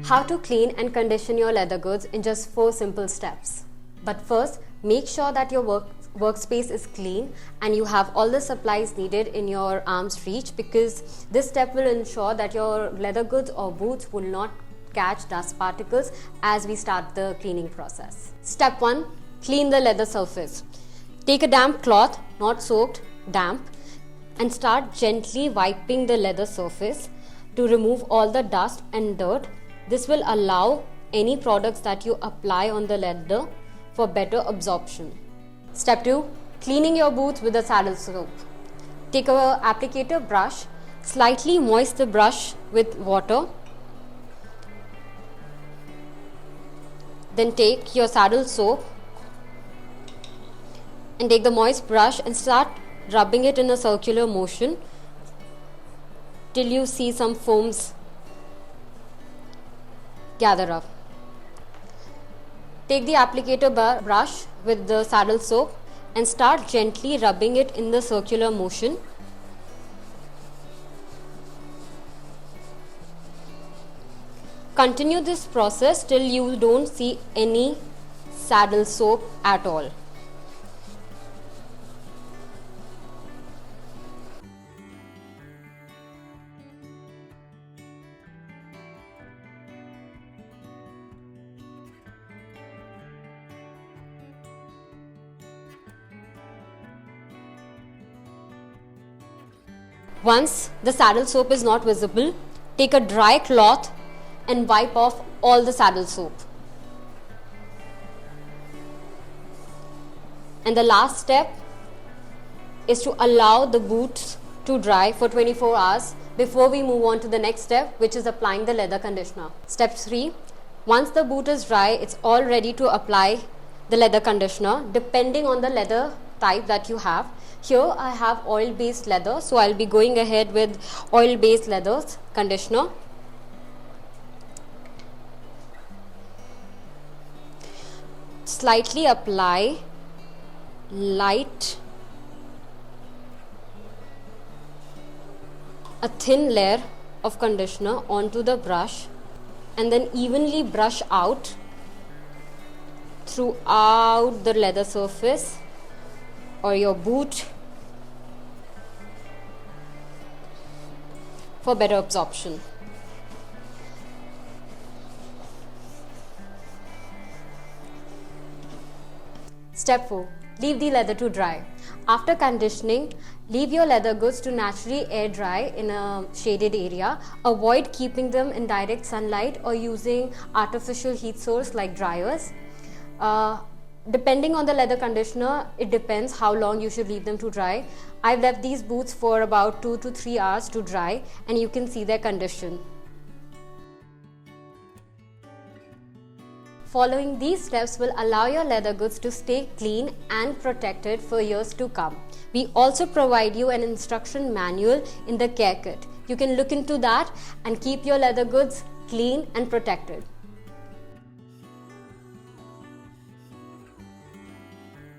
How to clean and condition your leather goods in just 4 simple steps. But first, make sure that your workspace is clean and you have all the supplies needed in your arm's reach, because this step will ensure that your leather goods or boots will not catch dust particles as we start the cleaning process. Step 1. Clean the leather surface. Take a damp cloth, not soaked, damp, and start gently wiping the leather surface to remove all the dust and dirt. This will allow any products that you apply on the leather for better absorption. Step 2. Cleaning your boots with a saddle soap. Take a applicator brush, slightly moist the brush with water. Then take your saddle soap and take the moist brush and start rubbing it in a circular motion till you see some foams gather up. Take the applicator brush with the saddle soap and start gently rubbing it in the circular motion. Continue this process till you don't see any saddle soap at all. Once the saddle soap is not visible, take a dry cloth and wipe off all the saddle soap. And the last step is to allow the boots to dry for 24 hours before we move on to the next step, which is applying the leather conditioner. Step 3. Once the boot is dry, it's all ready to apply the leather conditioner depending on the leather type that you have. Here I have oil-based leather, so I'll be going ahead with oil-based leather conditioner. Slightly apply a thin layer of conditioner onto the brush and then evenly brush out throughout the leather surface or your boot for better absorption. Step 4. Leave the leather to dry. After conditioning, leave your leather goods to naturally air dry in a shaded area. Avoid keeping them in direct sunlight or using artificial heat source like dryers. Depending on the leather conditioner, it depends how long you should leave them to dry. I've left these boots for about 2 to 3 hours to dry, and you can see their condition. Following these steps will allow your leather goods to stay clean and protected for years to come. We also provide you an instruction manual in the care kit. You can look into that and keep your leather goods clean and protected.